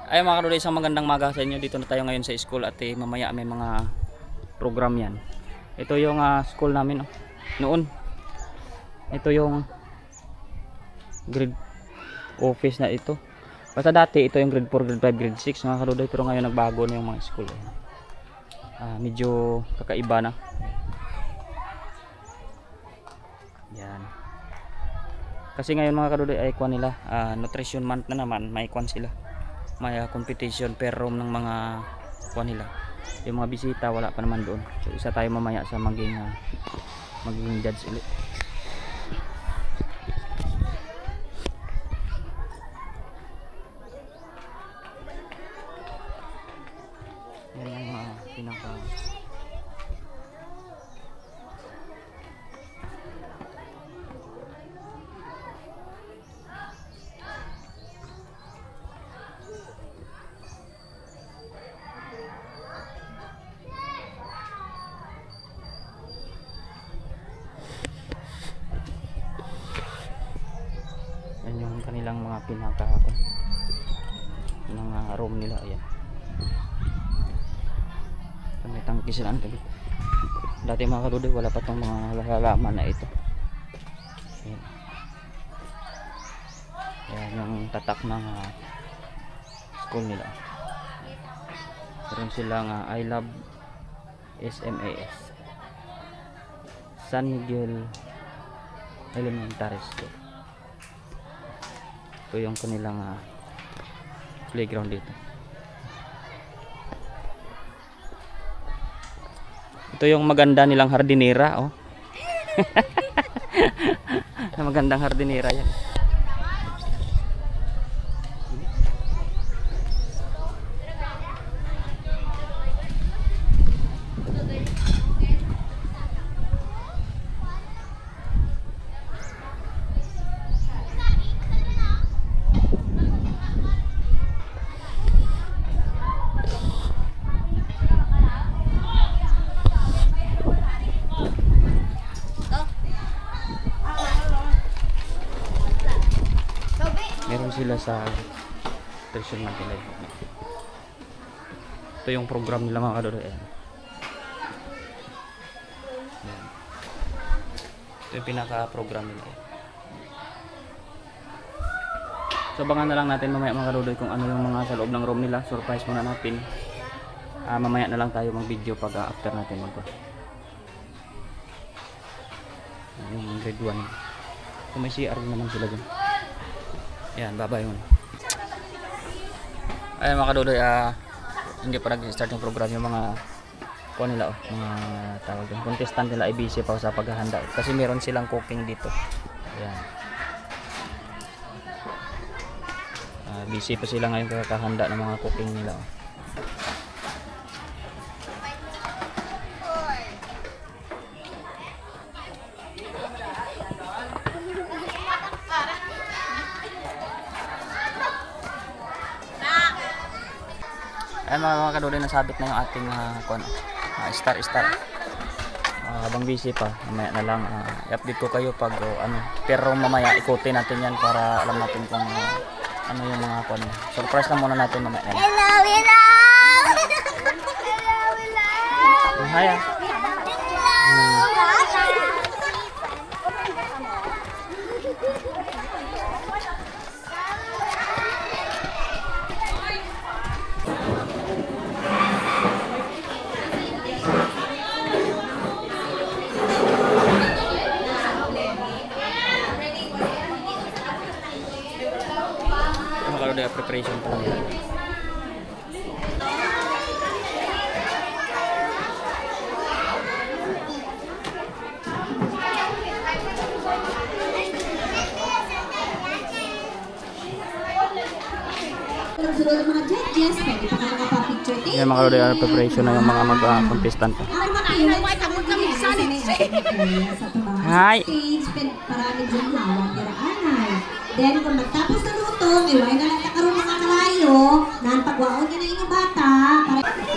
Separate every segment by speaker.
Speaker 1: Ay mga kaduday, isang magandang maga sa inyo. Dito na tayo ngayon sa school at mamaya may mga program yan. Ito yung school namin noon. Ito yung grade office na ito. Basta dati ito yung grade 4, grade 5, grade 6 mga kaduday. Pero ngayon nagbago na yung mga school. Medyo kakaiba na. Yan. Kasi ngayon mga kaduday ay kuha nila nutrition month na naman. May kuha sila. May competition per room ng mga kuha nila. Yung mga bisita wala pa naman doon. So isa tayo mamaya sa maging judge ulit. Yan ang mga pinaka yung kanilang mga pinaka mga room nila. Ayan, may tangki sila ang tabi. Dati mga kaduday wala pa tong mga halaman na ito. Ayan, ayan yung tatak ng school nila. Meron silang I love SMAS, San Miguel Elementary School. Ito yung kanilang playground dito. Ito yung maganda nilang hardinera, oh. Magandang hardinera yan. Meron sila sa nutrition month nila. Ito yung program nila mga kaduday. Ito yung pinaka-program nila. So abangan na lang natin mamaya mga kaduday kung ano yung mga sa loob ng room nila. Surprise muna natin. Mamaya na lang tayo mag-video pag after natin mag yung grade 1. So may CR naman sila dyan. Ayan, babay muna. Ayan mga kaduday, hindi pa nag-start yung program. Yung mga kuha nila, mga tawag yung contestant nila ay busy pa sa paghahanda kasi meron silang cooking dito. Ayan, busy pa sila ngayon kakahanda ng mga cooking nila. Ay mga kaduday, nasabit na yung ating star. Habang busy pa, mamaya na lang i-update ko kayo pag pero mamaya ikutin natin yan para alam natin kung ano yung mga surprise lang muna natin mamaya. Hello. Hi. Preparation pa lang yan. Yan mga kaduday, preparation na yung mga mag-contestant. Hi!
Speaker 2: Then kung magtapos na lutong, iway na lang nakaroon ng karayo, nang pagwaon niya na yung bata.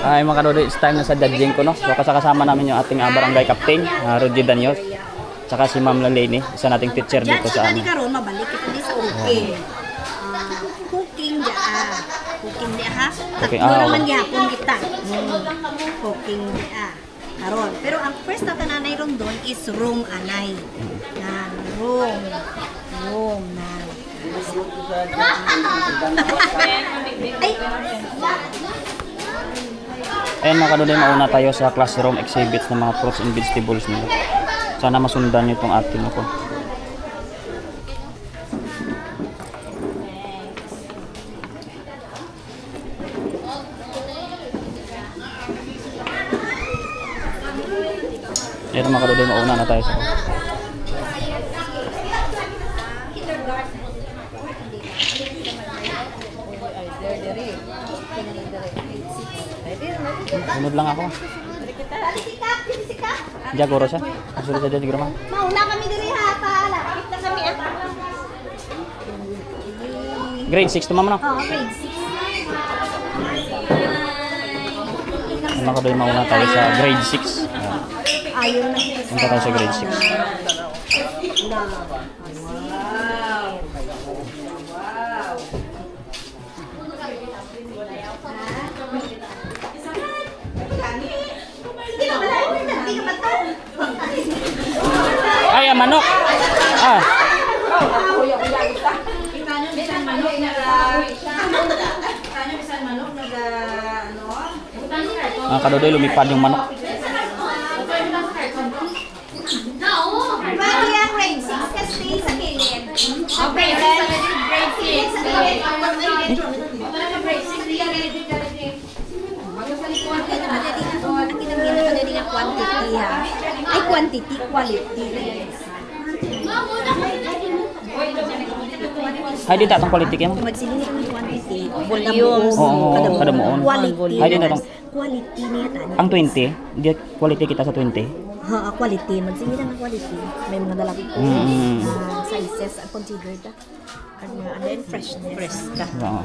Speaker 1: Ay mga kaduday, it's time na sa judging ko, no? So kasama namin yung ating barangay captain, Roger Danyos. Tsaka si Ma'am Lalene, isa nating teacher dito sa amin.
Speaker 2: Judge na karon mabalik kita di sa okay. cooking di cooking di ha.
Speaker 1: Okay,
Speaker 2: Tatlo
Speaker 1: ah,
Speaker 2: naman gyapon kita. Cooking di karon. Pero ang first na kananay ron doon is room anay. Yan, room. Room na. Ay,
Speaker 1: Ayan mga kaduday, mauna tayo sa classroom exhibits ng mga fruits and vegetables nila. Sana masundan nyo itong ating ako. Ayan mga kaduday, mauna na tayo sa sunod lang ako. Jagoro siya. Masunod siya dyan siguro ma'am.
Speaker 2: mauna kami diri ha, paala. Kita kami
Speaker 1: Grade 6 to ma'am no?
Speaker 2: grade 6.
Speaker 1: Ayan mga kaduday, mauna tayo sa grade 6.
Speaker 2: Ayun na.
Speaker 1: Punta tayo sa grade 6. Ay, ang manok! Ah! Ang kaduday, lumipad yung manok.
Speaker 2: Bago yung grade 6 kasi sa kilid. Okay, grade 6. Quantity ha. Ay, quantity, quality.
Speaker 1: Hay din tatong quality kayo.
Speaker 2: Magsiling ng quantity. Volume.
Speaker 1: Oo, kada moon.
Speaker 2: Quality.
Speaker 1: Hay din tatong.
Speaker 2: Quality niya tanya.
Speaker 1: Ang 20, di quality kita sa 20.
Speaker 2: Ha, quality. Magsiling ng quality. May mga dalaki ko. Sizes ang considered. And then freshness. Fresh ka.
Speaker 1: Oo.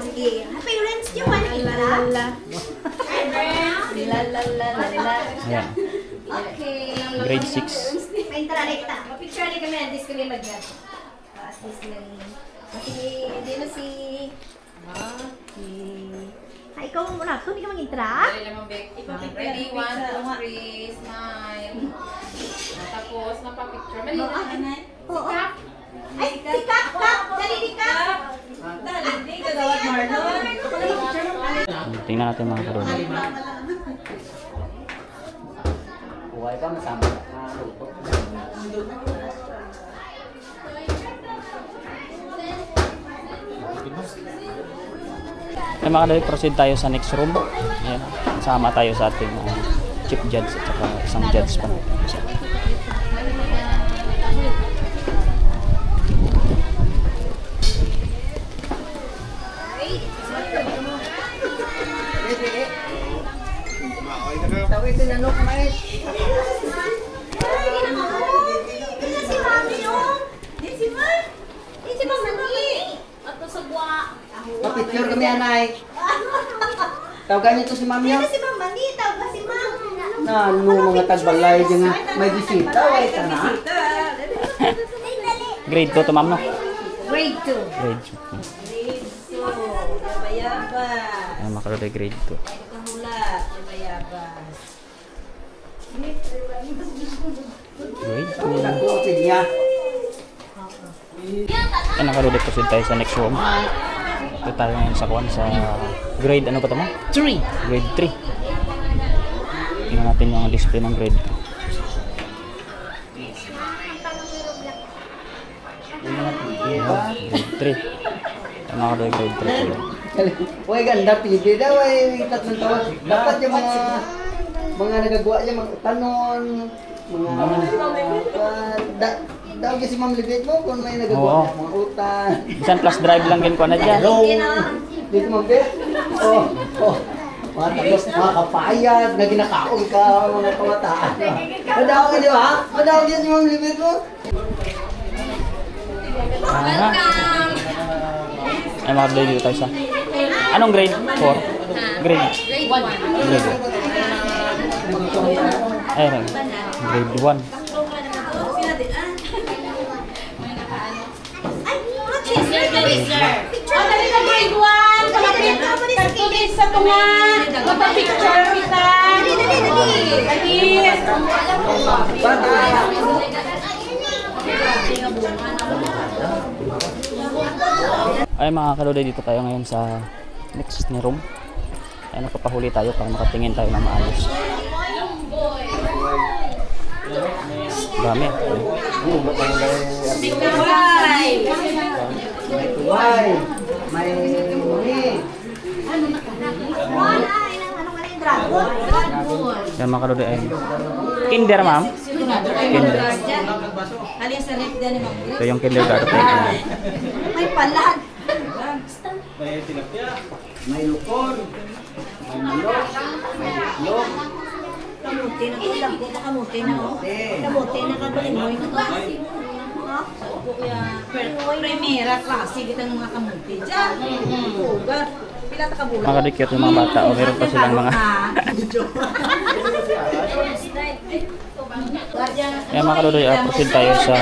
Speaker 2: Sige. Parents niyo man ibara?
Speaker 1: Ayan.
Speaker 2: Okay.
Speaker 1: Grade 6.
Speaker 2: May kita. Picture ni kami. This kami magyan. At least na hindi na si... Okay. Ay, ikaw muna. Ito, hindi ka mag-intra?
Speaker 3: Ready, 1, 2, 3, smile. Tapos, mapapicture. Mali na.
Speaker 2: Oo. Ay, sikap! Dali, sikap!
Speaker 3: Dali, gagawat Marlon.
Speaker 1: Tingnan natin mga kaduday.
Speaker 4: Buhay ka, masama ka.
Speaker 1: Ay mga kaduday, proceed tayo sa next room. Ayan. Sama tayo sa ating chief judge at saka isang judge pa.
Speaker 4: Tawid din ano kumain. Papicture kami anay. Tawagan niyo to si ma'am niyo.
Speaker 2: Si Ma'am Mani, tawag ba si Ma'am?
Speaker 4: Na ano mga tagbalay dyan nga. May bisita. Way ka na.
Speaker 1: Grade 2 to ma'am no?
Speaker 2: Grade 2.
Speaker 1: Grade 2. Ayan mga kaduday, grade 2. Grade 2.
Speaker 4: Nag-uupid niya.
Speaker 1: Ayan mga kaduday, proceed tayo sa next room. Ito tayo ngayon sa kuwan sa grade ano pa ito mo?
Speaker 4: 3.
Speaker 1: Grade 3. Tingnan natin yung display ng grade 3. Grade 3. Ano ka daw yung grade 3 po yan?
Speaker 4: Way ganda pili daw ay tatlong taon. Dapat yung mga nagagawa niya mga tanon, mga daw kasi Ma'am Libet mo kung may nagagawa
Speaker 1: Oo.
Speaker 4: mga utan.
Speaker 1: Bisan plus drive lang din ko na dyan.
Speaker 4: Dito Ma'am Bet. Oh. Mga tapos mga kapayag na ginakaon ka mga kabataan. Madaw ka di ba? Madaw yan yung Ma'am Libet mo.
Speaker 1: Ay mga grade dito tayo sa... Anong grade? 4? Grade?
Speaker 3: Grade 1.
Speaker 1: Grade 1. Ay, grade 1.
Speaker 3: dali ka grade 1. Kalapit. Kartulis sa tungan. Magpa-picture kita. Dali.
Speaker 1: Ay mga kalode, dito tayo ngayon sa next na room. Ay napapahuli tayo para makatingin tayo na maayos. Dami.
Speaker 4: Why? May muni.
Speaker 1: Yan mga kalode ay kinder, ma'am. Kinder. Ito yung kindergarten.
Speaker 2: May palag.
Speaker 4: May tilapia. May lukon. May manok. May itlog.
Speaker 2: Kamuti na to lang. Kamuti na to. Kamuti na kabalinoy na to. Primera klase kita ng mga kamuti. Diyan. Pugar. Pila ta kabulan.
Speaker 1: Mga kadikit yung mga bata. O meron pa silang mga... Yan mga kalode, proceed tayo sa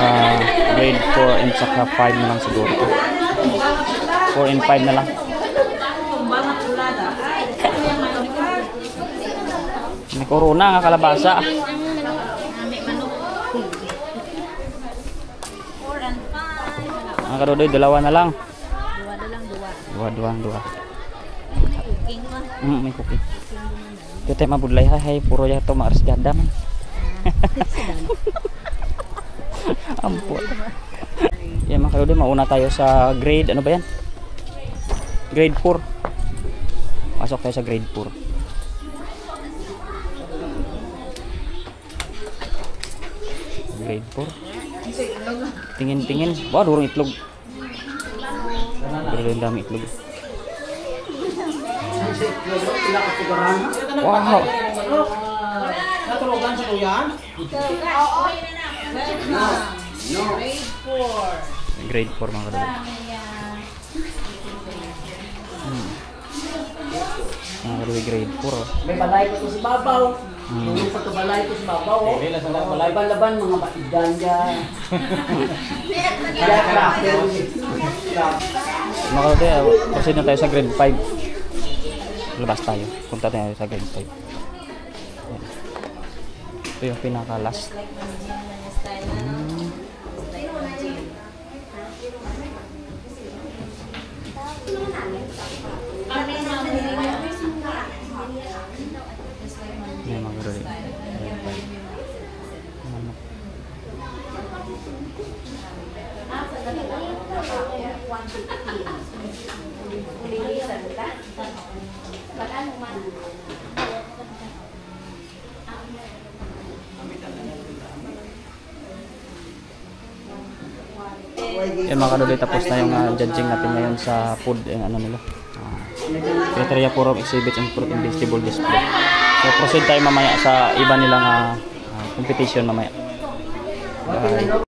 Speaker 1: grade 4 and saka 5 na lang siguro. 4 and 5 na lang. May corona nga kalabasa. Mga kalode, dalawa na lang. Dua. May cooking. Ito tayo mabudlay hay. Puro yato maarisgada man. Ampun. Yan mga kalode, mauna tayo sa grade, ano ba yan? Grade 4. Pasok tayo sa grade 4. Grade 4. Tingin. Wah, durong itlog. Durong dami itlog. Wow.
Speaker 4: Natulogan sa kuyan? No.
Speaker 1: Grade 4 mga kalode. Mga kalode, grade 4.
Speaker 4: May balay ko sa babaw. Yung pagkabalay ko sa babaw. Laban-laban mga ganja.
Speaker 1: Mga kalode, proceed na tayo sa grade 5. Labas tayo. Punta tayo sa grade 5. Ito yung pinaka-last. Yan mga kalode. Yan mga kalode, tapos na yung judging natin ngayon sa food and ano nila. Criteria for exhibits and fruit and vegetable display. So proceed tayo mamaya sa iba nilang competition mamaya. Bye.